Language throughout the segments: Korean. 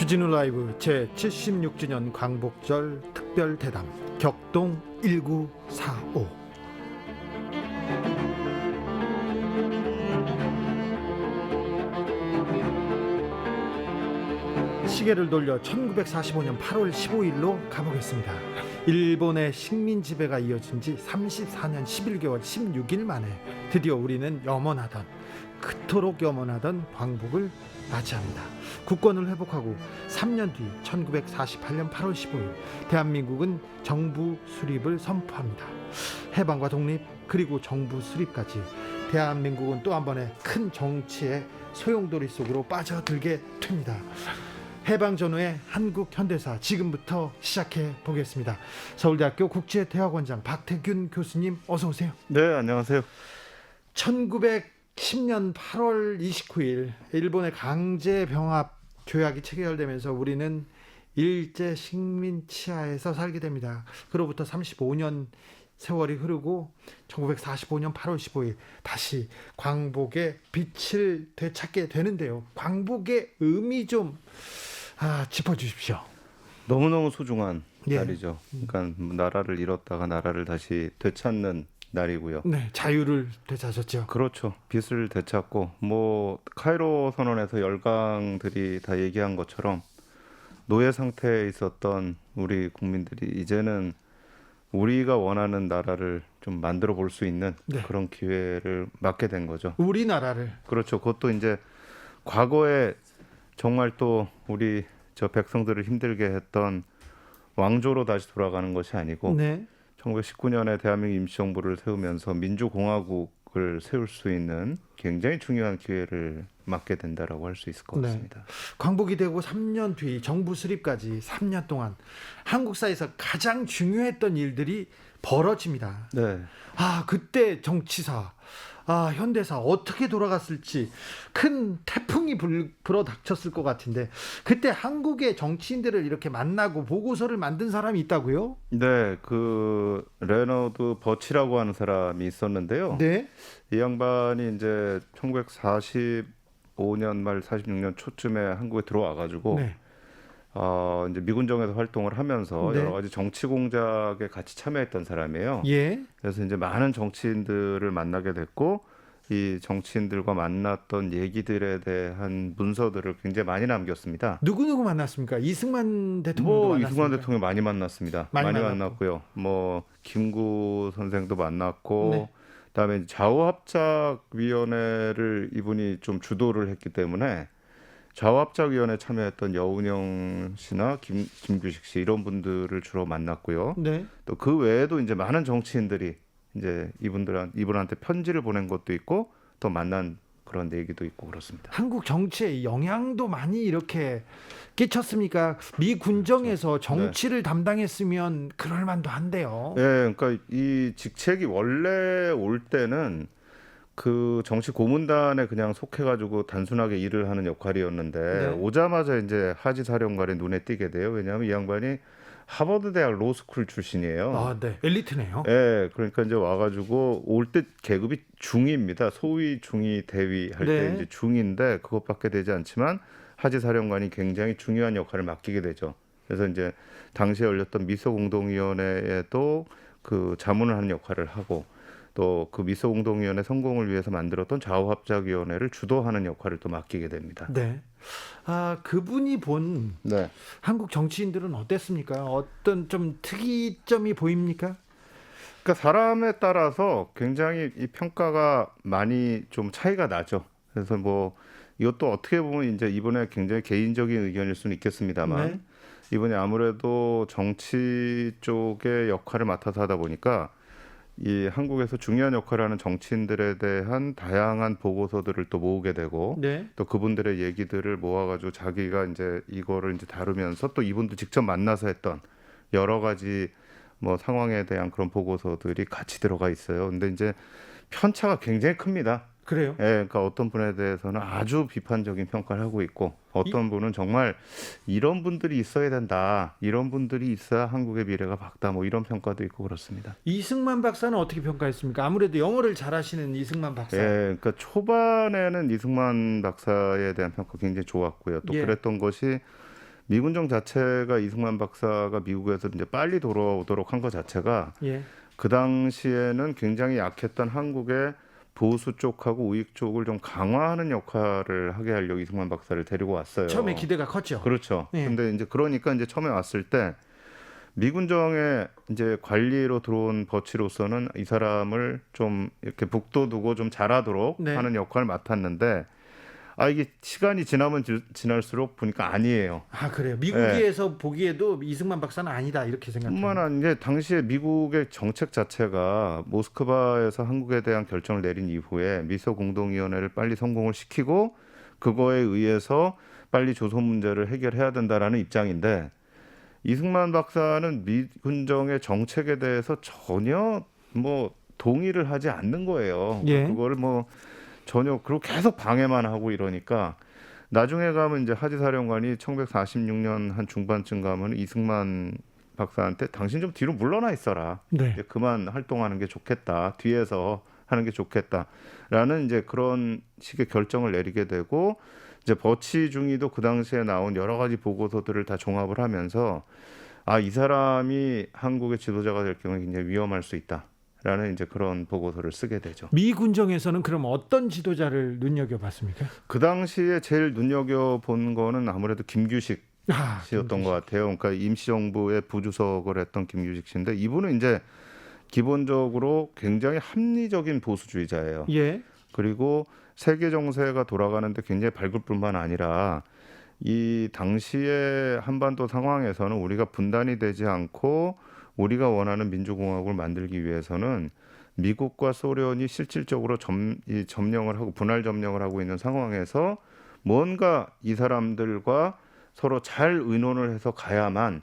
주진우 라이브 제76주년 광복절 특별 대담 격동 1945. 시계를 돌려 1945년 8월 15일로 가보겠습니다. 일본의 식민 지배가 이어진 지 34년 11개월 16일 만에 드디어 우리는 염원하던, 그토록 염원하던 광복을 맞이합니다. 국권을 회복하고 3년 뒤 1948년 8월 15일 대한민국은 정부 수립을 선포합니다. 해방과 독립 그리고 정부 수립까지 대한민국은 또 한 번의 큰 정치의 소용돌이 속으로 빠져들게 됩니다. 해방 전후의 한국 현대사 지금부터 시작해 보겠습니다. 서울대학교 국제대학원장 박태균 교수님 어서 오세요. 네, 안녕하세요. 1910년 8월 29일 일본의 강제 병합 조약이 체결되면서 우리는 일제 식민 치하에서 살게 됩니다. 그로부터 35년 세월이 흐르고 1945년 8월 15일 다시 광복의 빛을 되찾게 되는데요. 광복의 의미 좀 짚어주십시오. 너무너무 소중한 예. 날이죠. 그러니까 나라를 잃었다가 나라를 다시 되찾는 날이고요. 네, 자유를 되찾았죠. 그렇죠. 빛을 되찾고 카이로 선언에서 열강들이 다 얘기한 것처럼 노예 상태에 있었던 우리 국민들이 이제는 우리가 원하는 나라를 좀 만들어 볼 수 있는 네. 그런 기회를 맞게 된 거죠. 우리나라를. 그렇죠. 그것도 이제 과거에 정말 또 우리 저 백성들을 힘들게 했던 왕조로 다시 돌아가는 것이 아니고 네. 1919년에 대한민국 임시정부를 세우면서 민주공화국을 세울 수 있는 굉장히 중요한 기회를 맞게 된다라고 할 수 있을 것 같습니다. 네. 광복이 되고 3년 뒤 정부 수립까지 3년 동안 한국사에서 가장 중요했던 일들이 벌어집니다. 네. 그때 정치사, 현대사 어떻게 돌아갔을지 큰 태풍이 불어닥쳤을 것 같은데 그때 한국의 정치인들을 이렇게 만나고 보고서를 만든 사람이 있다고요? 네, 그 레너드 버치라고 하는 사람이 있었는데요. 네. 이 양반이 이제 1945년 말 46년 초쯤에 한국에 들어와 가지고 네. 이제 미군정에서 활동을 하면서 네. 여러 가지 정치 공작에 같이 참여했던 사람이에요. 예. 그래서 이제 많은 정치인들을 만나게 됐고 이 정치인들과 만났던 얘기들에 대한 문서들을 굉장히 많이 남겼습니다. 누구 만났습니까? 이승만 대통령도 만났습니까? 이승만 대통령 많이 만났습니다. 많이 만났고요. 김구 선생도 만났고 네. 그다음에 이제 좌우합작위원회를 이분이 좀 주도를 했기 때문에 좌우합작위원회 참여했던 여운형 씨나 김규식 씨 이런 분들을 주로 만났고요. 네. 또 그 외에도 이제 많은 정치인들이 이제 이분한테 편지를 보낸 것도 있고 또 만난 그런 얘기도 있고 그렇습니다. 한국 정치에 영향도 많이 이렇게 끼쳤습니까? 미 군정에서 정치를 담당했으면 그럴 만도 한데요. 네, 그러니까 이 직책이 원래 올 때는 그 정치 고문단에 그냥 속해가지고 단순하게 일을 하는 역할이었는데 네. 오자마자 이제 하지 사령관의 눈에 띄게 돼요. 왜냐하면 이 양반이 하버드 대학 로스쿨 출신이에요. 네. 엘리트네요. 네, 그러니까 이제 와가지고 올 때 계급이 중위입니다. 소위, 중위, 대위 할 때 네. 이제 중위인데 그것밖에 되지 않지만 하지 사령관이 굉장히 중요한 역할을 맡기게 되죠. 그래서 이제 당시에 열렸던 미소공동위원회에도 그 자문을 하는 역할을 하고 또 그 미소공동위원회 성공을 위해서 만들었던 좌우합작위원회를 주도하는 역할을 또 맡기게 됩니다. 네. 그분이 본 네. 한국 정치인들은 어땠습니까? 어떤 좀 특이점이 보입니까? 그러니까 사람에 따라서 굉장히 이 평가가 많이 좀 차이가 나죠. 그래서 이것도 어떻게 보면 이제 이번에 굉장히 개인적인 의견일 수는 있겠습니다만 네. 이번에 아무래도 정치 쪽의 역할을 맡아서 하다 보니까 이 한국에서 중요한 역할을 하는 정치인들에 대한 다양한 보고서들을 또 모으게 되고 네. 또 그분들의 얘기들을 모아가지고 자기가 이제 이거를 이제 다루면서 또 이분도 직접 만나서 했던 여러 가지 상황에 대한 그런 보고서들이 같이 들어가 있어요. 근데 이제 편차가 굉장히 큽니다. 그래요? 예, 그러니까 어떤 분에 대해서는 아주 비판적인 평가를 하고 있고 어떤 분은 정말 이런 분들이 있어야 된다. 이런 분들이 있어야 한국의 미래가 밝다. 이런 평가도 있고 그렇습니다. 이승만 박사는 어떻게 평가했습니까? 아무래도 영어를 잘하시는 이승만 박사. 예, 그러니까 초반에는 이승만 박사에 대한 평가 굉장히 좋았고요. 또 예. 그랬던 것이 미군정 자체가 이승만 박사가 미국에서 이제 빨리 돌아오도록 한 것 자체가 예. 그 당시에는 굉장히 약했던 한국의 보수 쪽하고 우익 쪽을 좀 강화하는 역할을 하게 하려고 이승만 박사를 데리고 왔어요. 처음에 기대가 컸죠. 그렇죠. 예. 근데 이제 그러니까 이제 처음에 왔을 때 미군정의 이제 관리로 들어온 버치로서는 이 사람을 좀 이렇게 북돋우고 좀 잘하도록 네. 하는 역할을 맡았는데 이게 시간이 지나면 지날수록 보니까 아니에요. 아 그래요. 미국에서 보기에도 이승만 박사는 아니다 이렇게 생각해요. 뿐만 아니라 당시에 미국의 정책 자체가 모스크바에서 한국에 대한 결정을 내린 이후에 미소 공동위원회를 빨리 성공을 시키고 그거에 의해서 빨리 조선 문제를 해결해야 된다라는 입장인데 이승만 박사는 미군정의 정책에 대해서 전혀 뭐 동의를 하지 않는 거예요. 예. 그거를 뭐 전혀 그리고 계속 방해만 하고 이러니까 나중에 가면 이제 하지 사령관이 1946년 한 중반쯤 가면 이승만 박사한테 당신 좀 뒤로 물러나 있어라. 네. 이제 그만 활동하는 게 좋겠다. 뒤에서 하는 게 좋겠다라는 이제 그런 식의 결정을 내리게 되고 이제 버치 중위도 그 당시에 나온 여러 가지 보고서들을 다 종합을 하면서 이 사람이 한국의 지도자가 될 경우에 굉장히 위험할 수 있다라는 이제 그런 보고서를 쓰게 되죠. 미군정에서는 그럼 어떤 지도자를 눈여겨봤습니까? 그 당시에 제일 눈여겨본 거는 아무래도 김규식 씨였던 것 같아요. 그러니까 임시정부의 부주석을 했던 김규식 씨인데 이분은 이제 기본적으로 굉장히 합리적인 보수주의자예요. 예. 그리고 세계 정세가 돌아가는데 굉장히 밝을 뿐만 아니라 이 당시의 한반도 상황에서는 우리가 분단이 되지 않고 우리가 원하는 민주공화국을 만들기 위해서는 미국과 소련이 실질적으로 점령을 하고 분할 점령을 하고 있는 상황에서 뭔가 이 사람들과 서로 잘 의논을 해서 가야만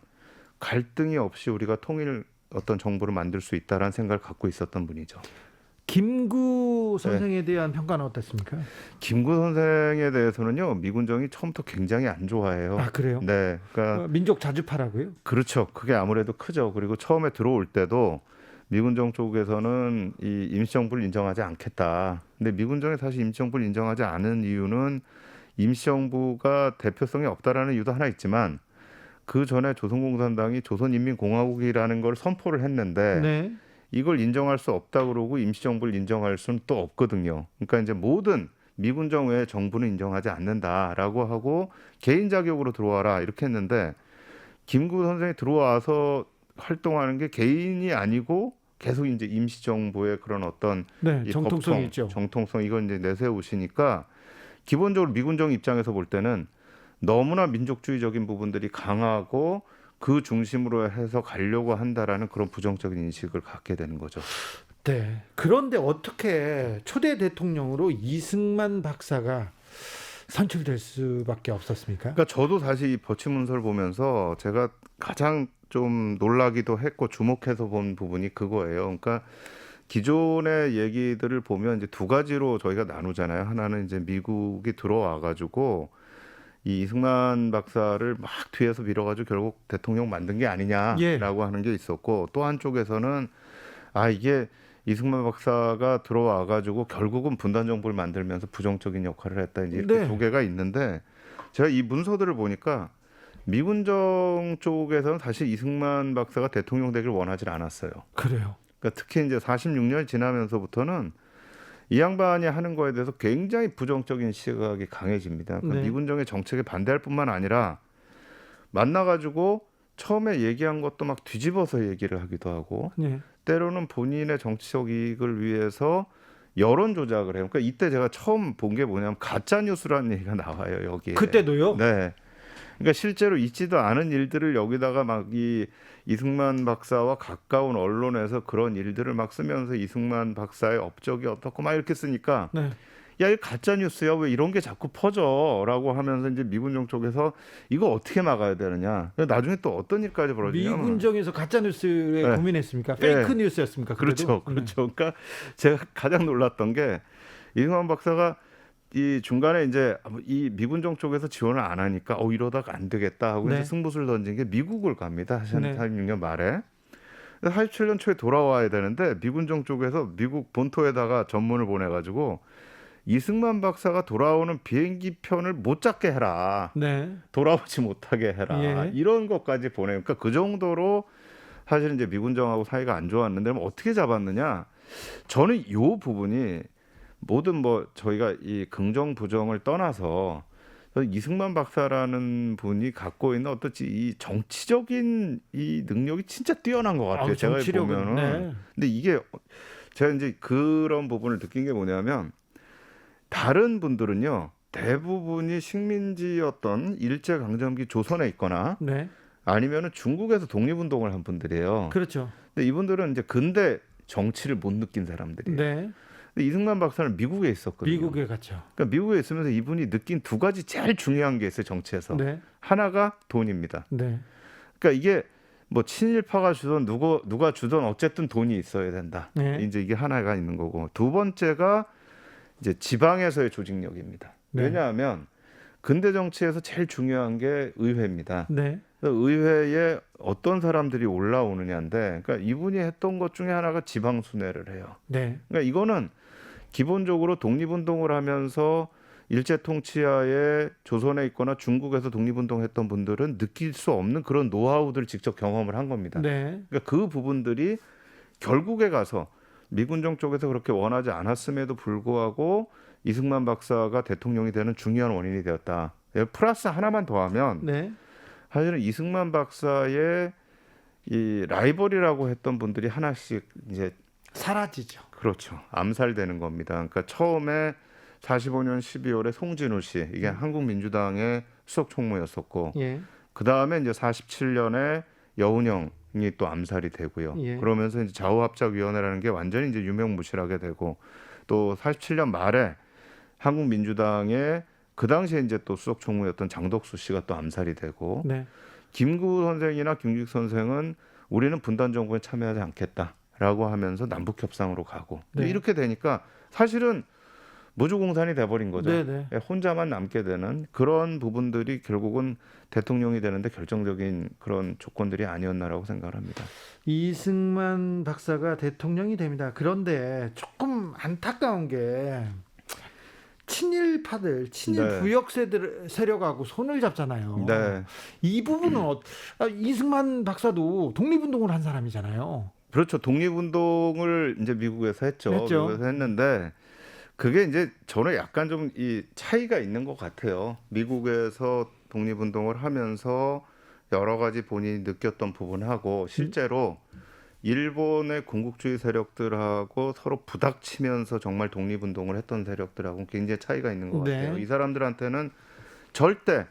갈등이 없이 우리가 통일 어떤 정부를 만들 수 있다라는 생각을 갖고 있었던 분이죠. 김구 선생에 대한 평가는 어떻습니까? 김구 선생에 대해서는요, 미군정이 처음부터 굉장히 안 좋아해요. 아 그래요? 네, 그러니까 민족 자주파라고요? 그렇죠. 그게 아무래도 크죠. 그리고 처음에 들어올 때도 미군정 쪽에서는 이 임시정부를 인정하지 않겠다. 근데 미군정이 사실 임시정부를 인정하지 않은 이유는 임시정부가 대표성이 없다라는 이유도 하나 있지만 그 전에 조선공산당이 조선인민공화국이라는 걸 선포를 했는데 네. 이걸 인정할 수 없다 그러고 임시정부를 인정할 수는 또 없거든요. 그러니까 이제 모든 미군정 외의 정부는 인정하지 않는다라고 하고 개인 자격으로 들어와라 이렇게 했는데 김구 선생이 들어와서 활동하는 게 개인이 아니고 계속 이제 임시정부의 그런 어떤 네, 이 정통성이 법성, 있죠. 정통성 이걸 이제 내세우시니까 기본적으로 미군정 입장에서 볼 때는 너무나 민족주의적인 부분들이 강하고 그 중심으로 해서 가려고 한다라는 그런 부정적인 인식을 갖게 되는 거죠. 네. 그런데 어떻게 초대 대통령으로 이승만 박사가 선출될 수밖에 없었습니까? 그러니까 저도 사실 이 버치 문서를 보면서 제가 가장 좀 놀라기도 했고 주목해서 본 부분이 그거예요. 그러니까 기존의 얘기들을 보면 이제 두 가지로 저희가 나누잖아요. 하나는 이제 미국이 들어와 가지고 이 이승만 박사를 막 뒤에서 밀어가지고 결국 대통령 만든 게 아니냐라고 예. 하는 게 있었고 또 한쪽에서는 이게 이승만 박사가 들어와가지고 결국은 분단 정부를 만들면서 부정적인 역할을 했다 이제 이렇게 네. 두 개가 있는데 제가 이 문서들을 보니까 미군정 쪽에서는 사실 이승만 박사가 대통령 되길 원하지 않았어요. 그래요. 그러니까 특히 이제 46년이 지나면서부터는 이 양반이 하는 거에 대해서 굉장히 부정적인 시각이 강해집니다. 그러니까 네. 미군정의 정책에 반대할 뿐만 아니라 만나가지고 처음에 얘기한 것도 막 뒤집어서 얘기를 하기도 하고 네. 때로는 본인의 정치적 이익을 위해서 여론 조작을 해요. 그러니까 이때 제가 처음 본 게 뭐냐면 가짜 뉴스라는 얘기가 나와요 여기에. 그때도요? 네. 그러니까 실제로 있지도 않은 일들을 여기다가 막 이 이승만 박사와 가까운 언론에서 그런 일들을 막 쓰면서 이승만 박사의 업적이 어떻고 막 이렇게 쓰니까 네. 야, 이거 가짜 뉴스야. 왜 이런 게 자꾸 퍼져?라고 하면서 이제 미군정 쪽에서 이거 어떻게 막아야 되느냐. 나중에 또 어떤 일까지 벌어지냐면 미군정에서 가짜 뉴스에 네. 고민했습니까? 페이크 네. 뉴스였습니까? 그렇죠, 그렇죠. 그러니까 제가 가장 놀랐던 게 이승만 박사가 이 중간에 이제 이 미군정 쪽에서 지원을 안 하니까 이러다가 안 되겠다 하고 네. 이제 승부수를 던진 게 미국을 갑니다. 네. 46년 말에. 47년 초에 돌아와야 되는데 미군정 쪽에서 미국 본토에다가 전문을 보내가지고 이승만 박사가 돌아오는 비행기 편을 못 잡게 해라. 네. 돌아오지 못하게 해라. 예. 이런 것까지 보내요. 그러니까 그 정도로 사실 이제 미군정하고 사이가 안 좋았는데 어떻게 잡았느냐? 저는 이 부분이 모든 뭐 저희가 이 긍정 부정을 떠나서 이승만 박사라는 분이 갖고 있는 어떤 이 정치적인 이 능력이 진짜 뛰어난 것 같아요. 제가 정치력은, 보면은. 네. 근데 이게 제가 이제 그런 부분을 느낀 게 뭐냐면 다른 분들은요 대부분이 식민지였던 일제 강점기 조선에 있거나 네. 아니면은 중국에서 독립운동을 한 분들이에요. 그렇죠. 근데 이분들은 이제 근대 정치를 못 느낀 사람들이에요. 네. 근데 이승만 박사는 미국에 있었거든요. 미국에 갔죠. 그러니까 미국에 있으면서 이분이 느낀 두 가지 제일 중요한 게 있어요. 정치에서. 네. 하나가 돈입니다. 네. 그러니까 이게 뭐 친일파가 주든 누가 주든 어쨌든 돈이 있어야 된다. 네. 이제 이게 하나가 있는 거고 두 번째가 이제 지방에서의 조직력입니다. 네. 왜냐하면 근대 정치에서 제일 중요한 게 의회입니다. 네. 그래서 의회에 어떤 사람들이 올라오느냐인데, 그러니까 이분이 했던 것 중에 하나가 지방 순회를 해요. 네. 그러니까 이거는 기본적으로 독립운동을 하면서 일제 통치하에 조선에 있거나 중국에서 독립운동했던 분들은 느낄 수 없는 그런 노하우들을 직접 경험을 한 겁니다. 네. 그러니까 그 부분들이 결국에 가서 미군정 쪽에서 그렇게 원하지 않았음에도 불구하고 이승만 박사가 대통령이 되는 중요한 원인이 되었다. 플러스 하나만 더하면 네. 사실은 이승만 박사의 이 라이벌이라고 했던 분들이 하나씩 이제 사라지죠. 그렇죠. 암살되는 겁니다. 그러니까 처음에 45년 12월에 송진우 씨 이게 한국민주당의 수석 총무였었고 예. 그 다음에 이제 47년에 여운형이 또 암살이 되고요. 예. 그러면서 이제 좌우합작위원회라는 게 완전히 이제 유명무실하게 되고 또 47년 말에 한국민주당의 그 당시에 이제 또 수석 총무였던 장덕수 씨가 또 암살이 되고 네. 김구 선생이나 김규익 선생은 우리는 분단 정부에 참여하지 않겠다라고 하면서 남북 협상으로 가고 네. 이렇게 되니까 사실은 무주공산이 돼버린 거죠. 네네. 혼자만 남게 되는 그런 부분들이 결국은 대통령이 되는데 결정적인 그런 조건들이 아니었나라고 생각을 합니다. 이승만 박사가 대통령이 됩니다. 그런데 조금 안타까운 게 친일파들, 친일 네. 부역 세력하고 손을 잡잖아요. 네, 이 부분은 이승만 박사도 독립운동을 한 사람이잖아요. 그렇죠. 독립운동을 이제 미국에서 했죠. 미국에서 했는데 그게 이제 저는 약간 좀 이 차이가 있는 것 같아요. 미국에서 독립운동을 하면서 여러 가지 본인이 느꼈던 부분하고 실제로 일본의 군국주의 세력들하고 서로 부닥치면서 정말 독립운동을 했던 세력들하고 굉장히 차이가 있는 것 같아요. 네. 이 사람들한테는 절대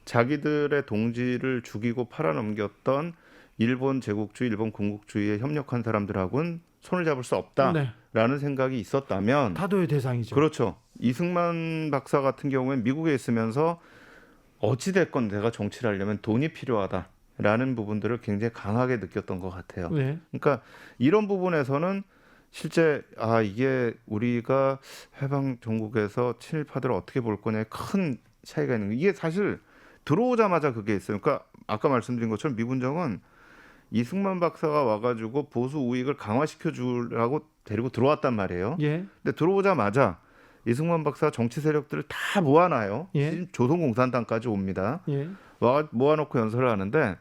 자기들의 동지를 죽이고 팔아넘겼던 일본 제국주의, 일본 군국주의에 협력한 사람들하고는 손을 잡을 수 없다라는 생각이 있었다면 타도의 대상이죠. 그렇죠. 이승만 박사 같은 경우에는 미국에 있으면서 어찌됐건 내가 정치를 하려면 돈이 필요하다라는 부분들을 굉장히 강하게 느꼈던 것 같아요. 네. 그러니까 이런 부분에서는 실제 이게 우리가 해방 전국에서 친일파들을 어떻게 볼 거냐에 큰 차이가 있는 거예요. 이게 사실 들어오자마자 그게 있어요. 그러니까 아까 말씀드린 것처럼 미군정은 이승만 박사가 와가지고 보수 우익을 강화시켜 주라고 데리고 들어왔단 말이에요. 예. 근데 들어오자마자 이승만 박사 정치 세력들을 다 모아놔요. 예. 조선공산당까지 옵니다. 예. 모아놓고 연설을 하는데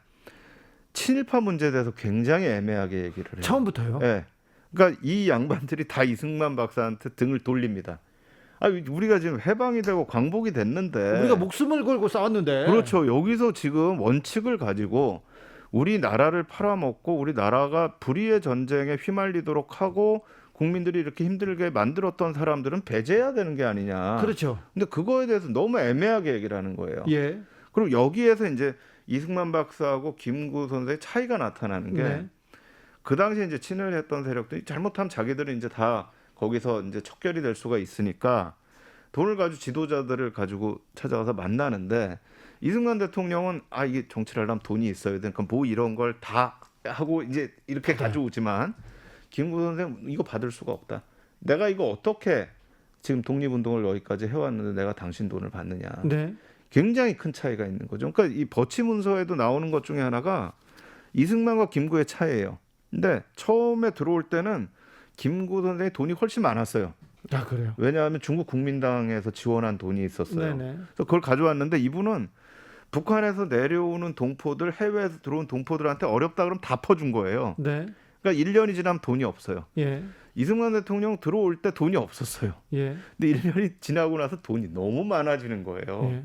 친일파 문제에 대해서 굉장히 애매하게 얘기를 해요. 처음부터요? 네. 그러니까 이 양반들이 다 이승만 박사한테 등을 돌립니다. 우리가 지금 해방이 되고 광복이 됐는데 우리가 목숨을 걸고 싸웠는데. 그렇죠. 여기서 지금 원칙을 가지고 우리나라를 팔아먹고 우리나라가 불의의 전쟁에 휘말리도록 하고 국민들이 이렇게 힘들게 만들었던 사람들은 배제해야 되는 게 아니냐. 그렇죠. 근데 그거에 대해서 너무 애매하게 얘기를 하는 거예요. 예. 그리고 여기에서 이제 이승만 박사하고 김구 선생의 차이가 나타나는 게 네. 그 당시에 이제 친일했던 세력들이 잘못하면 자기들은 이제 다 거기서 이제 척결이 될 수가 있으니까 돈을 가지고 지도자들을 가지고 찾아가서 만나는데 이승만 대통령은 이게 정치를 하려면 돈이 있어야 되니까 뭐 이런 걸 다 하고 이제 이렇게 가져오지만 김구 선생 이거 받을 수가 없다. 내가 이거 어떻게 지금 독립운동을 여기까지 해왔는데 내가 당신 돈을 받느냐. 네. 굉장히 큰 차이가 있는 거죠. 그러니까 이 버치 문서에도 나오는 것 중에 하나가 이승만과 김구의 차이예요. 근데 처음에 들어올 때는 김구 선생의 돈이 훨씬 많았어요. 아, 그래요? 왜냐하면 중국 국민당에서 지원한 돈이 있었어요. 네네. 그래서 그걸 가져왔는데 이분은 북한에서 내려오는 동포들, 해외에서 들어온 동포들한테 어렵다 그러면 다 퍼준 거예요. 네. 그러니까 1년이 지나면 돈이 없어요. 예. 이승만 대통령 들어올 때 돈이 없었어요. 예. 근데 1년이 지나고 나서 돈이 너무 많아지는 거예요. 예.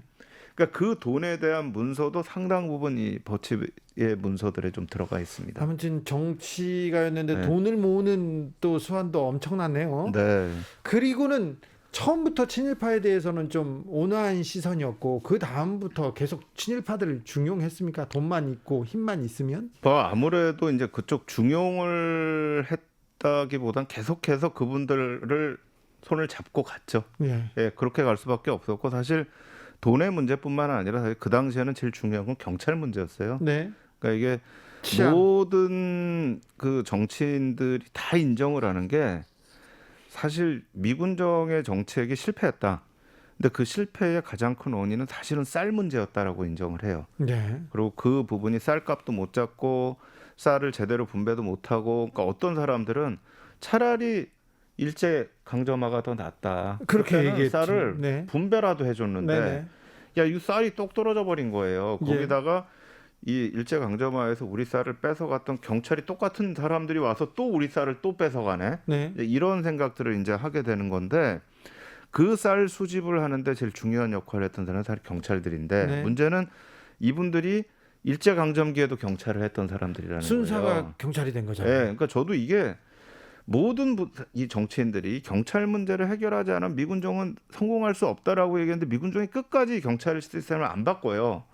그러니까 그 돈에 대한 문서도 상당 부분 이 버치의 문서들에 좀 들어가 있습니다. 아무튼 정치가였는데 네. 돈을 모으는 또 수완도 엄청나네요. 네. 그리고는 처음부터 친일파에 대해서는 좀 온화한 시선이었고 그 다음부터 계속 친일파들을 중용했습니까? 돈만 있고 힘만 있으면? 뭐 아무래도 이제 그쪽 중용을 했다기보단 계속해서 그분들을 손을 잡고 갔죠. 예. 예, 그렇게 갈 수밖에 없었고 사실 돈의 문제뿐만 아니라 사실 그 당시에는 제일 중요한 건 경찰 문제였어요. 네. 그러니까 이게 치안. 모든 그 정치인들이 다 인정을 하는 게 사실 미군정의 정책이 실패했다. 근데 그 실패의 가장 큰 원인은 사실은 쌀 문제였다라고 인정을 해요. 네. 그리고 그 부분이 쌀값도 못 잡고 쌀을 제대로 분배도 못하고, 그러니까 어떤 사람들은 차라리 일제 강점화가 더 낫다. 그렇게 그때는 얘기했지. 쌀을 네. 분배라도 해줬는데, 네네. 야, 이 쌀이 똑 떨어져 버린 거예요. 예. 거기다가 이 일제 강점화에서 우리 쌀을 뺏어갔던 경찰이 똑같은 사람들이 와서 또 우리 쌀을 또 뺏어가네. 네. 이런 생각들을 이제 하게 되는 건데, 그 쌀 수집을 하는데 제일 중요한 역할을 했던 사람은 사실 경찰들인데, 네. 문제는 이분들이 일제 강점기에도 경찰을 했던 사람들이라는 순사가 거예요. 경찰이 된 거잖아요. 네, 그러니까 저도 이게 모든 이 정치인들이 경찰 문제를 해결하지 않으면 미군정은 성공할 수 없다라고 얘기했는데 미군정이 끝까지 경찰 시스템을 안 바꿔요.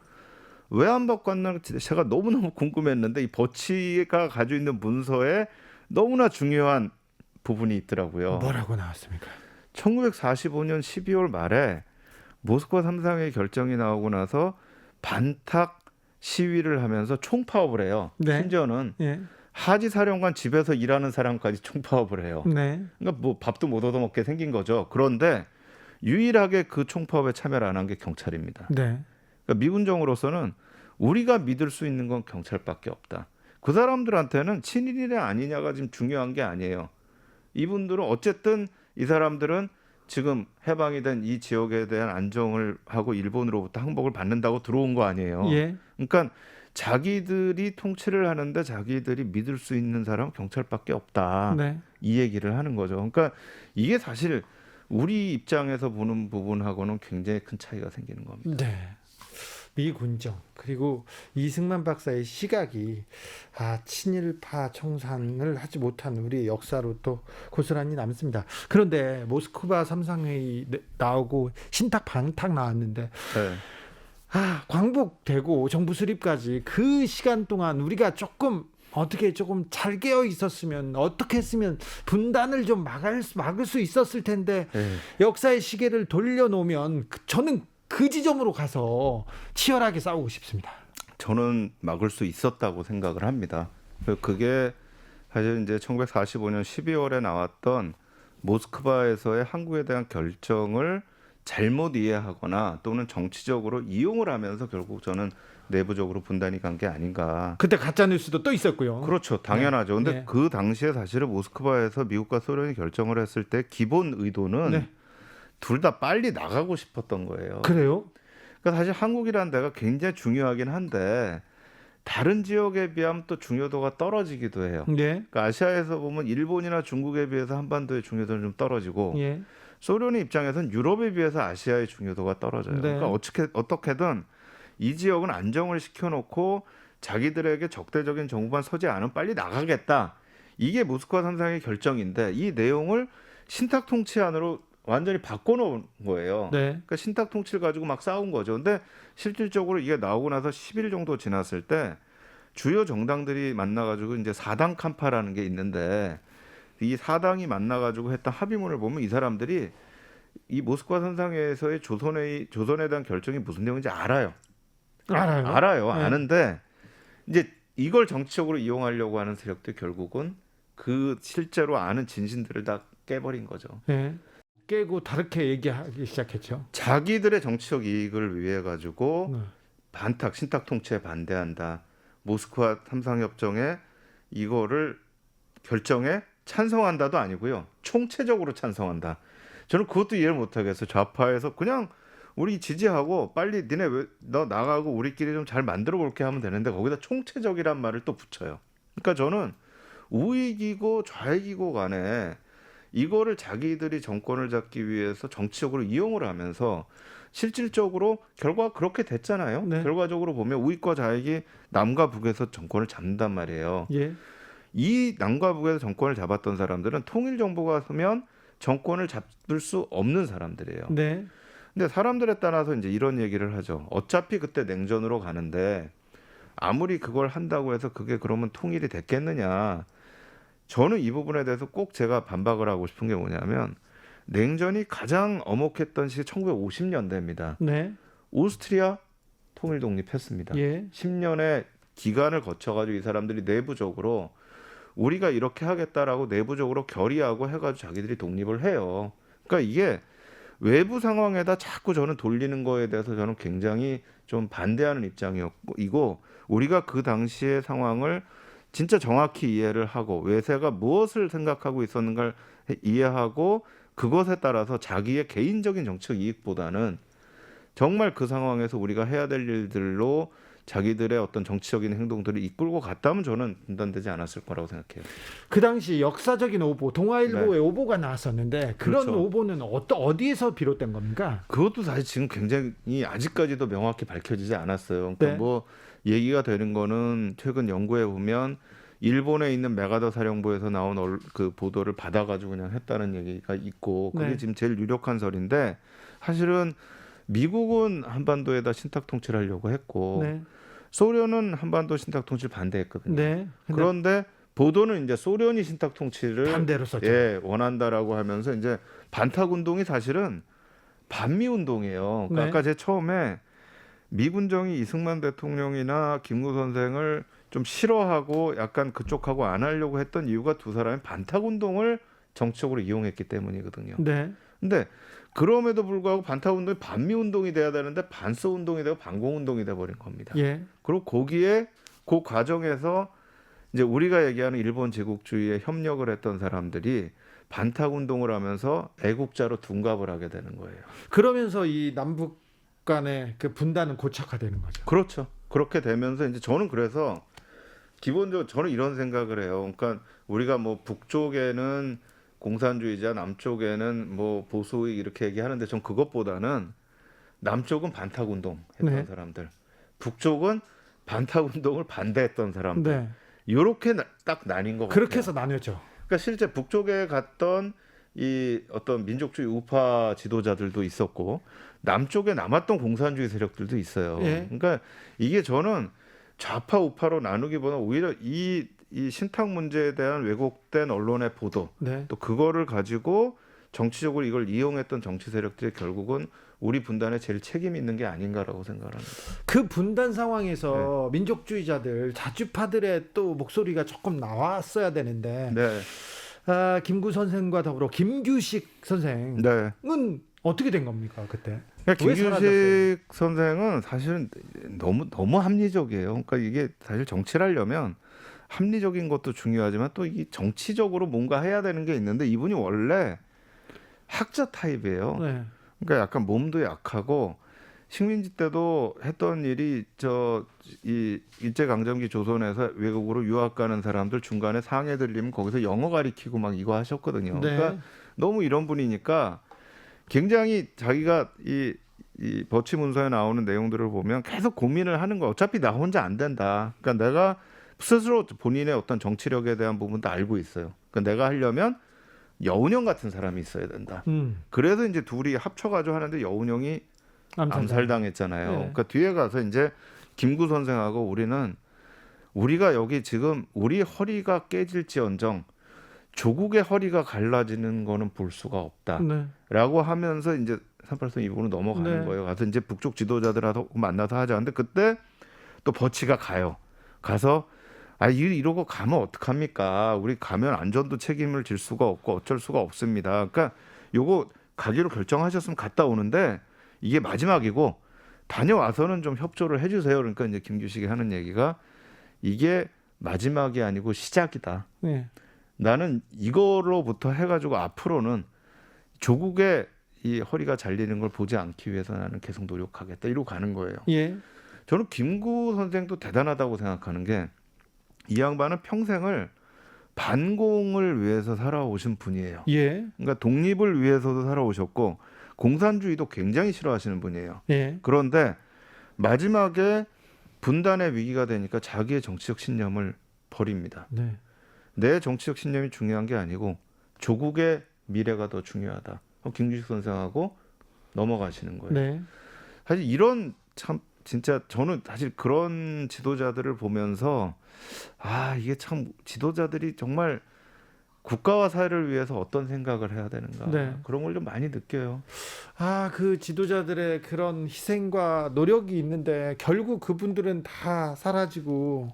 왜 안 바꿨나 제가 너무너무 궁금했는데 이 버치가 가지고 있는 문서에 너무나 중요한 부분이 있더라고요. 뭐라고 나왔습니까? 1945년 12월 말에 모스크바 3상의 결정이 나오고 나서 반탁 시위를 하면서 총파업을 해요. 네. 심지어는 예. 하지 사령관 집에서 일하는 사람까지 총파업을 해요. 네. 그러니까 뭐 밥도 못 얻어먹게 생긴 거죠. 그런데 유일하게 그 총파업에 참여를 안 한 게 경찰입니다. 네. 그러니까 미군정으로서는 우리가 믿을 수 있는 건 경찰밖에 없다. 그 사람들한테는 친일이냐 아니냐가 지금 중요한 게 아니에요. 이분들은 어쨌든 이 사람들은 지금 해방이 된 이 지역에 대한 안정을 하고 일본으로부터 항복을 받는다고 들어온 거 아니에요. 예. 그러니까 자기들이 통치를 하는데 자기들이 믿을 수 있는 사람은 경찰밖에 없다. 네. 이 얘기를 하는 거죠. 그러니까 이게 사실 우리 입장에서 보는 부분하고는 굉장히 큰 차이가 생기는 겁니다. 네. 미군정 그리고 이승만 박사의 시각이 친일파 청산을 하지 못한 우리의 역사로 또 고스란히 남습니다. 그런데 모스크바 삼상회의 나오고 신탁 반탁 나왔는데 네. 광복되고 정부 수립까지 그 시간 동안 우리가 조금 잘 깨어 있었으면 어떻게 했으면 분단을 좀 막을 수 있었을 텐데 네. 역사의 시계를 돌려놓으면 저는 그 지점으로 가서 치열하게 싸우고 싶습니다. 저는 막을 수 있었다고 생각을 합니다. 그게 사실 이제 1945년 12월에 나왔던 모스크바에서의 한국에 대한 결정을 잘못 이해하거나 또는 정치적으로 이용을 하면서 결국 저는 내부적으로 분단이 간 게 아닌가. 그때 가짜 뉴스도 또 있었고요. 그렇죠, 당연하죠. 근데 네. 그 당시에 사실은 모스크바에서 미국과 소련이 결정을 했을 때 기본 의도는 네. 둘 다 빨리 나가고 싶었던 거예요. 그래요? 그러니까 사실 한국이라는 데가 굉장히 중요하긴 한데 다른 지역에 비하면 또 중요도가 떨어지기도 해요. 예. 그러니까 아시아에서 보면 일본이나 중국에 비해서 한반도의 중요도는 좀 떨어지고 예. 소련의 입장에서는 유럽에 비해서 아시아의 중요도가 떨어져요. 네. 그러니까 어떻게든 이 지역은 안정을 시켜놓고 자기들에게 적대적인 정부만 서지 않으면 빨리 나가겠다. 이게 모스크바 삼상의 결정인데 이 내용을 신탁 통치안으로 완전히 바꿔놓은 거예요. 네. 그러니까 신탁 통치를 가지고 막 싸운 거죠. 근데 실질적으로 이게 나오고 나서 10일 정도 지났을 때 주요 정당들이 만나가지고 이제 사당 칸파라는 게 있는데 이 사당이 만나가지고 했던 합의문을 보면 이 사람들이 이 모스크바 선상회에서의 조선에 대한 결정이 무슨 내용인지 알아요. 알아요. 네. 아는데 이제 이걸 정치적으로 이용하려고 하는 세력들 결국은 그 실제로 아는 진신들을 다 깨버린 거죠. 예. 깨고 다르게 얘기하기 시작했죠. 자기들의 정치적 이익을 위해 가지고 네. 반탁 신탁 통치에 반대한다. 모스크바 삼상협정에 이거를 결정에 찬성한다도 아니고요. 총체적으로 찬성한다. 저는 그것도 이해를 못 하겠어요. 좌파에서 그냥 우리 지지하고 빨리 니네 너 나가고 우리끼리 좀 잘 만들어 볼게 하면 되는데 거기다 총체적이란 말을 또 붙여요. 그러니까 저는 우익이고 좌익이고 간에 이거를 자기들이 정권을 잡기 위해서 정치적으로 이용을 하면서 실질적으로 결과가 그렇게 됐잖아요. 네. 결과적으로 보면 우익과 좌익이 남과 북에서 정권을 잡는단 말이에요. 예. 이 남과 북에서 정권을 잡았던 사람들은 통일 정부가 서면 정권을 잡을 수 없는 사람들이에요. 네. 근데 사람들에 따라서 이제 이런 얘기를 하죠. 어차피 그때 냉전으로 가는데 아무리 그걸 한다고 해서 그게 그러면 통일이 됐겠느냐. 저는 이 부분에 대해서 꼭 제가 반박을 하고 싶은 게 뭐냐면 냉전이 가장 엄혹했던 시기 1950년대입니다. 네. 오스트리아 통일 독립했습니다. 예. 10년의 기간을 거쳐가지고 이 사람들이 내부적으로 우리가 이렇게 하겠다라고 내부적으로 결의하고 해가지고 자기들이 독립을 해요. 그러니까 이게 외부 상황에다 자꾸 저는 돌리는 거에 대해서 저는 굉장히 좀 반대하는 입장이고 우리가 그 당시의 상황을 진짜 정확히 이해를 하고 외세가 무엇을 생각하고 있었는가를 이해하고 그것에 따라서 자기의 개인적인 정치적 이익보다는 정말 그 상황에서 우리가 해야 될 일들로 자기들의 어떤 정치적인 행동들을 이끌고 갔다면 저는 분단되지 않았을 거라고 생각해요. 그 당시 역사적인 오보, 동아일보의 오보가 나왔었는데 그런 그렇죠. 오보는 어디에서 비롯된 겁니까? 그것도 사실 지금 굉장히 아직까지도 명확히 밝혀지지 않았어요. 그러니까 네. 뭐 얘기가 되는 거는 최근 연구에 보면 일본에 있는 메가더 사령부에서 나온 그 보도를 받아가지고 그냥 했다는 얘기가 있고 그게 네. 지금 제일 유력한 설인데 사실은 미국은 한반도에다 신탁 통치하려고 했고 네. 소련은 한반도 신탁 통치를 반대했거든요. 네. 근데 그런데 보도는 이제 소련이 신탁 통치를 반대로 썼죠. 예, 원한다라고 하면서 이제 반탁 운동이 사실은 반미 운동이에요. 그러니까 네. 아까 제 처음에 미군정이 이승만 대통령이나 김구 선생을 좀 싫어하고 약간 그쪽하고 안 하려고 했던 이유가 두 사람이 반탁 운동을 정치적으로 이용했기 때문이거든요. 네. 근데 그럼에도 불구하고 반탁 운동이 반미 운동이 돼야 되는데 반소 운동이 되고 반공 운동이 돼 버린 겁니다. 예. 그리고 거기에 그 과정에서 이제 우리가 얘기하는 일본 제국주의에 협력을 했던 사람들이 반탁 운동을 하면서 애국자로 둔갑을 하게 되는 거예요. 그러면서 이 남북 간의 그 분단은 고착화되는 거죠. 그렇죠. 그렇게 되면서 이제 저는 그래서 기본적으로 저는 이런 생각을 해요. 그러니까 우리가 뭐 북쪽에는 공산주의자, 남쪽에는 뭐 보수의 이렇게 얘기하는데 전 그것보다는 남쪽은 반탁 운동 했던 네. 사람들, 북쪽은 반탁 운동을 반대했던 사람들. 네. 이렇게 딱 나뉜 것 같아요. 그렇게 해서 나뉘었죠. 그러니까 실제 북쪽에 갔던 이 어떤 민족주의 우파 지도자들도 있었고 남쪽에 남았던 공산주의 세력들도 있어요. 예. 그러니까 이게 저는 좌파 우파로 나누기보다 오히려 이 신탁 문제에 대한 왜곡된 언론의 보도 네. 또 그거를 가지고 정치적으로 이걸 이용했던 정치 세력들이 결국은 우리 분단에 제일 책임 있는 게 아닌가라고 생각합니다. 그 분단 상황에서 민족주의자들, 자주파들의 또 목소리가 조금 나왔어야 되는데 네, 김구 선생과 더불어 김규식 선생은 네. 어떻게 된 겁니까 그때? 그러니까 왜 사라졌어요? 김규식 선생은 사실은 너무 합리적이에요. 그러니까 이게 사실 정치를 하려면 합리적인 것도 중요하지만 또 이 정치적으로 뭔가 해야 되는 게 있는데 이분이 원래 학자 타입이에요. 네. 그러니까 약간 몸도 약하고 식민지 때도 했던 일이 이 일제강점기 조선에서 외국으로 유학 가는 사람들 중간에 상해 들리면 거기서 영어 가리키고 막 이거 하셨거든요. 네. 그러니까 너무 이런 분이니까 굉장히 자기가 이 버치 문서에 나오는 내용들을 보면 계속 고민을 하는 거. 어차피 나 혼자 안 된다. 그러니까 내가 스스로 본인의 어떤 정치력에 대한 부분도 알고 있어요. 그러니까 내가 하려면 여운형 같은 사람이 있어야 된다. 그래서 이제 둘이 합쳐가지고 하는데 여운형이 암살당했잖아요. 네. 그러니까 뒤에 가서 이제 김구 선생하고 우리가 여기 지금 우리 허리가 깨질지언정 조국의 허리가 갈라지는 거는 볼 수가 없다라고 네. 하면서 이제 383 이 부분으로 넘어가는 네. 거예요. 가서 이제 북쪽 지도자들하고 만나서 하자. 근데 그때 또 버치가 가서 이러고 가면 어떡합니까? 우리 가면 안전도 책임을 질 수가 없고 어쩔 수가 없습니다. 그러니까 요거 가기로 결정하셨으면 갔다 오는데 이게 마지막이고 다녀와서는 좀 협조를 해주세요. 그러니까 이제 김규식이 하는 얘기가 이게 마지막이 아니고 시작이다. 네. 나는 이거로부터 해가지고 앞으로는 조국의 이 허리가 잘리는 걸 보지 않기 위해서 나는 계속 노력하겠다 이러고 가는 거예요. 예. 저는 김구 선생도 대단하다고 생각하는 게 이 양반은 평생을 반공을 위해서 살아오신 분이에요. 예. 그러니까 독립을 위해서도 살아오셨고 공산주의도 굉장히 싫어하시는 분이에요. 예. 그런데 마지막에 분단의 위기가 되니까 자기의 정치적 신념을 버립니다. 네. 내 정치적 신념이 중요한 게 아니고 조국의 미래가 더 중요하다. 김규식 선생하고 넘어가시는 거예요. 네. 사실 이런 참 진짜 저는 사실 그런 지도자들을 보면서 이게 참 지도자들이 정말 국가와 사회를 위해서 어떤 생각을 해야 되는가 네. 그런 걸 좀 많이 느껴요. 그 지도자들의 그런 희생과 노력이 있는데 결국 그분들은 다 사라지고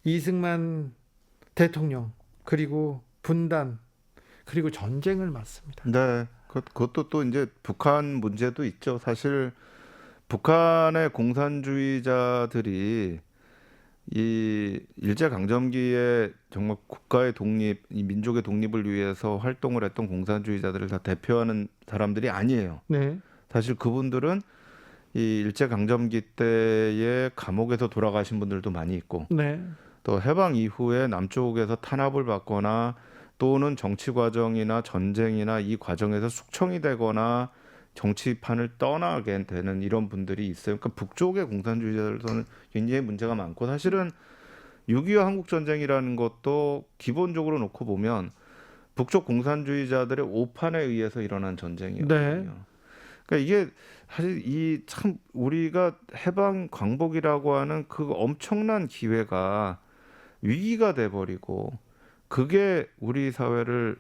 이승만 대통령 그리고 분단 그리고 전쟁을 맞습니다. 네, 그것도 또 이제 북한 문제도 있죠. 사실 북한의 공산주의자들이 이 일제강점기에 정말 국가의 독립, 이 민족의 독립을 위해서 활동을 했던 공산주의자들을 다 대표하는 사람들이 아니에요. 네. 사실 그분들은 이 일제강점기 때에 감옥에서 돌아가신 분들도 많이 있고 네. 또 해방 이후에 남쪽에서 탄압을 받거나 또는 정치 과정이나 전쟁이나 이 과정에서 숙청이 되거나 정치판을 떠나게 되는 이런 분들이 있어요. 그러니까 북쪽의 공산주의자들은 굉장히 문제가 많고 사실은 6.25 한국전쟁이라는 것도 기본적으로 놓고 보면 북쪽 공산주의자들의 오판에 의해서 일어난 전쟁이거든요. 네. 그러니까 이게 사실 이 참 우리가 해방 광복이라고 하는 그 엄청난 기회가 위기가 돼버리고 그게 우리 사회를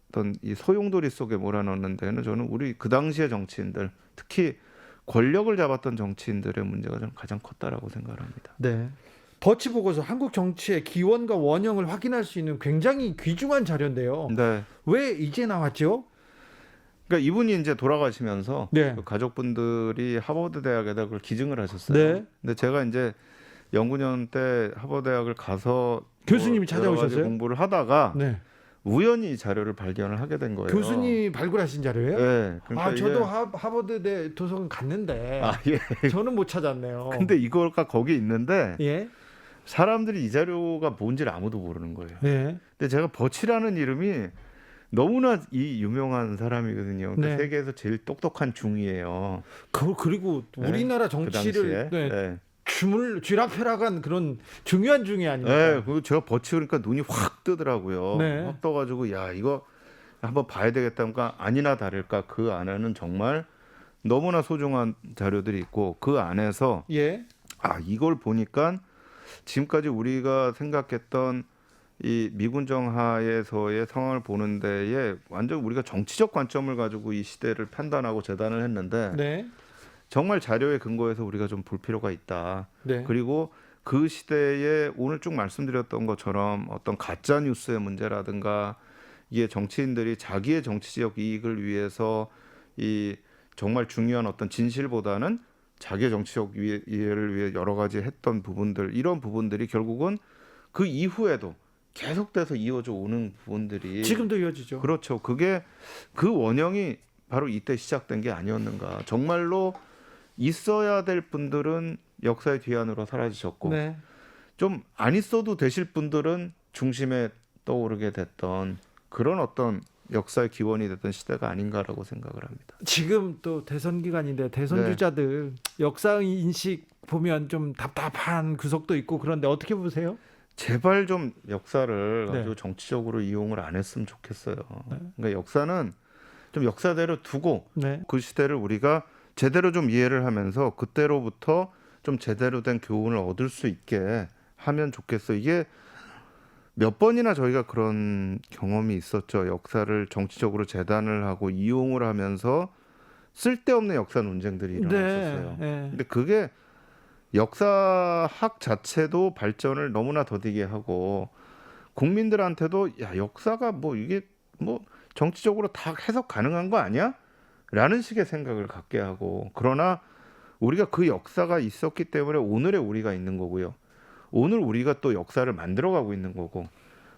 어떤 이 소용돌이 속에 몰아넣는 데는 저는 우리 그 당시의 정치인들 특히 권력을 잡았던 정치인들의 문제가 저는 가장 컸다라고 생각합니다. 네. 버치 보고서 한국 정치의 기원과 원형을 확인할 수 있는 굉장히 귀중한 자료인데요. 네. 왜 이제 나왔죠? 그러니까 이분이 이제 돌아가시면서 네. 그 가족분들이 하버드 대학에다 그걸 기증을 하셨어요. 네. 근데 제가 이제 연구년 때 하버드 대학을 가서 교수님이 여러 가지 찾아오셨어요? 공부를 하다가 네. 우연히 이 자료를 발견을 하게 된 거예요. 교수님이 발굴하신 자료예요? 네. 그러니까 저도 이게- 하버드대 도서관 갔는데 예. 저는 못 찾았네요. 근데 이거가 거기 있는데 예. 사람들이 이 자료가 뭔지를 아무도 모르는 거예요. 네. 근데 제가 버치라는 이름이 너무나 이 유명한 사람이거든요. 그러니까 네. 세계에서 제일 똑똑한 중이에요. 그리고 우리나라 그 정치를 당시에. 네. 쥐락펴락한 그런 중요한 중이 아닙니까? 네, 그리고 제가 버치 그러니까 눈이 확 뜨더라고요. 네. 확 떠가지고 야 이거 한번 봐야 되겠다니까 아니나 다를까 그 안에는 정말 너무나 소중한 자료들이 있고 그 안에서 예. 이걸 보니까 지금까지 우리가 생각했던 이 미군 정하에서의 상황을 보는 데에 완전 우리가 정치적 관점을 가지고 이 시대를 판단하고 재단을 했는데 네. 정말 자료에 근거해서 우리가 좀 볼 필요가 있다. 네. 그리고 그 시대에 오늘 쭉 말씀드렸던 것처럼 어떤 가짜 뉴스의 문제라든가 이게 정치인들이 자기의 정치적 이익을 위해서 이 정말 중요한 어떤 진실보다는 자기의 정치적 이해를 위해 여러 가지 했던 부분들 이런 부분들이 결국은 그 이후에도 계속돼서 이어져 오는 부분들이 지금도 이어지죠. 그렇죠. 그게 그 원형이 바로 이때 시작된 게 아니었는가. 정말로 있어야 될 분들은 역사의 뒤안으로 사라지셨고 네. 좀 안 있어도 되실 분들은 중심에 떠오르게 됐던 그런 어떤 역사의 기원이 됐던 시대가 아닌가라고 생각을 합니다. 지금 또 대선 기간인데 대선 네. 주자들 역사 인식 보면 좀 답답한 구석도 있고 그런데 어떻게 보세요? 제발 좀 역사를 네. 아주 정치적으로 이용을 안 했으면 좋겠어요. 네. 그러니까 역사는 좀 역사대로 두고 네. 그 시대를 우리가 제대로 좀 이해를 하면서 그때로부터 좀 제대로 된 교훈을 얻을 수 있게 하면 좋겠어요. 이게 몇 번이나 저희가 그런 경험이 있었죠. 역사를 정치적으로 재단을 하고 이용을 하면서 쓸데없는 역사 논쟁들이 일어났었어요. 네. 근데 그게 역사학 자체도 발전을 너무나 더디게 하고 국민들한테도 야 역사가 뭐 이게 뭐 정치적으로 다 해석 가능한 거 아니야? 라는 식의 생각을 갖게 하고 그러나 우리가 그 역사가 있었기 때문에 오늘의 우리가 있는 거고요. 오늘 우리가 또 역사를 만들어가고 있는 거고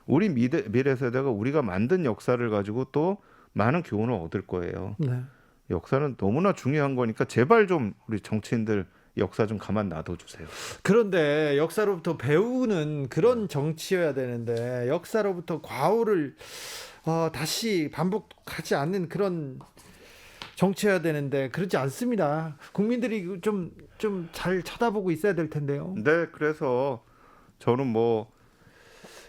우리 미래 세대가 우리가 만든 역사를 가지고 또 많은 교훈을 얻을 거예요. 네. 역사는 너무나 중요한 거니까 제발 좀 우리 정치인들 역사 좀 가만 놔둬 주세요. 그런데 역사로부터 배우는 그런 정치여야 되는데 역사로부터 과오를 다시 반복하지 않는 그런 정치여야 되는데 그렇지 않습니다. 국민들이 좀 잘 쳐다보고 있어야 될 텐데요. 네, 그래서 저는 뭐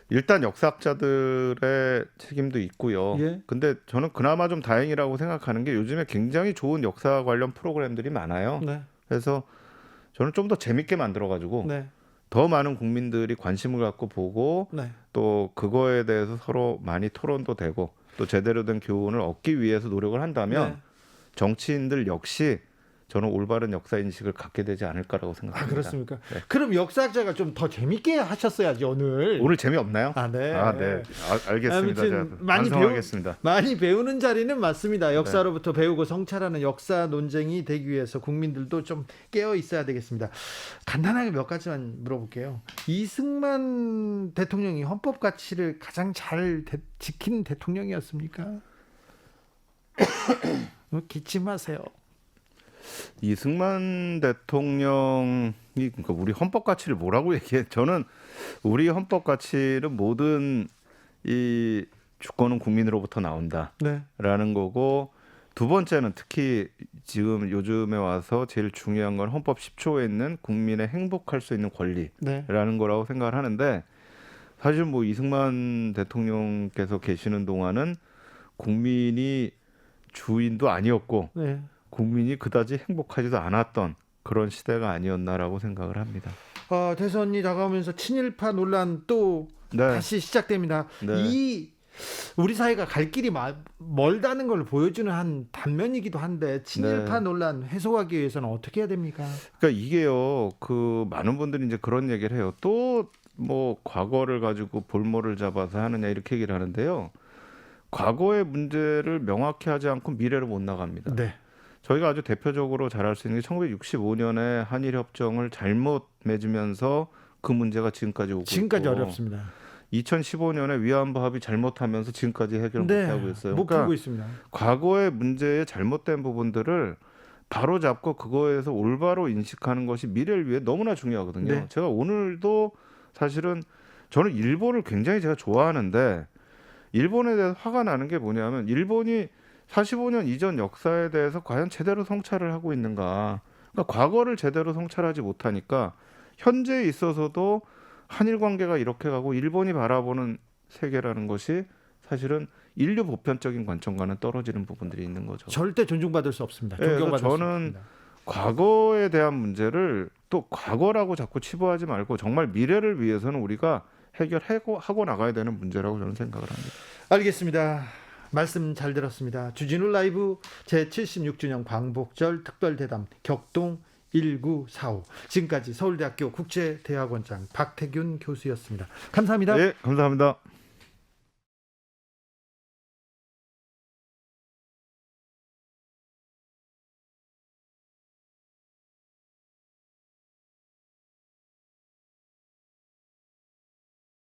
일단 역사학자들의 책임도 있고요. 예. 근데 저는 그나마 좀 다행이라고 생각하는 게 요즘에 굉장히 좋은 역사 관련 프로그램들이 많아요. 네. 그래서 저는 좀 더 재밌게 만들어가지고 네. 더 많은 국민들이 관심을 갖고 보고 네. 또 그거에 대해서 서로 많이 토론도 되고 또 제대로 된 교훈을 얻기 위해서 노력을 한다면 네. 정치인들 역시 저는 올바른 역사 인식을 갖게 되지 않을까라고 생각합니다. 아, 그렇습니까? 네. 그럼 역사학자가 좀 더 재밌게 하셨어야지 오늘. 오늘 재미없나요? 아, 네. 네. 알겠습니다. 아무튼 제가 많이 반성하겠습니다. 많이 배우는 자리는 맞습니다. 역사로부터 배우고 성찰하는 역사 논쟁이 되기 위해서 국민들도 좀 깨어 있어야 되겠습니다. 간단하게 몇 가지만 물어볼게요. 이승만 대통령이 헌법 가치를 가장 잘 지킨 대통령이었습니까? 기침하세요. 이승만 대통령이 그러니까 우리 헌법 가치를 뭐라고 얘기해? 저는 우리 헌법 가치는 모든 이 주권은 국민으로부터 나온다라는 네. 거고 두 번째는 특히 지금 요즘에 와서 제일 중요한 건 헌법 10조에 있는 국민의 행복할 수 있는 권리라는 네. 거라고 생각을 하는데 사실 뭐 이승만 대통령께서 계시는 동안은 국민이 주인도 아니었고 네. 국민이 그다지 행복하지도 않았던 그런 시대가 아니었나라고 생각을 합니다. 대선이 다가오면서 친일파 논란 또 네. 다시 시작됩니다. 네. 이 우리 사회가 갈 길이 멀다는 걸 보여주는 한 단면이기도 한데 친일파 네. 논란 해소하기 위해서는 어떻게 해야 됩니까? 그러니까 이게요. 그 많은 분들이 이제 그런 얘기를 해요. 또 뭐 과거를 가지고 볼모를 잡아서 하느냐 이렇게 얘기를 하는데요. 과거의 문제를 명확히 하지 않고 미래를 못 나갑니다. 네. 저희가 아주 대표적으로 잘 알 수 있는 게 1965년에 한일 협정을 잘못 맺으면서 그 문제가 지금까지 오고 지금까지 있고 어렵습니다. 2015년에 위안부 합의 잘못하면서 지금까지 해결 네. 못하고 있어요. 못 그러니까 풀고 있습니다. 과거의 문제의 잘못된 부분들을 바로 잡고 그거에서 올바로 인식하는 것이 미래를 위해 너무나 중요하거든요. 네. 제가 오늘도 사실은 저는 일본을 굉장히 제가 좋아하는데 일본에 대해서 화가 나는 게 뭐냐면 일본이 45년 이전 역사에 대해서 과연 제대로 성찰을 하고 있는가. 그러니까 과거를 제대로 성찰하지 못하니까 현재에 있어서도 한일 관계가 이렇게 가고 일본이 바라보는 세계라는 것이 사실은 인류 보편적인 관점과는 떨어지는 부분들이 있는 거죠. 절대 존중받을 수 없습니다. 네, 그래서 존경받을 수 저는 없습니다. 과거에 대한 문제를 또 과거라고 자꾸 치부하지 말고 정말 미래를 위해서는 우리가 해결하고 나가야 되는 문제라고 저는 생각을 합니다. 알겠습니다. 말씀 잘 들었습니다. 주진우 라이브 제76주년 광복절 특별대담 격동 1945 지금까지 서울대학교 국제대학원장 박태균 교수였습니다. 감사합니다. 네, 감사합니다.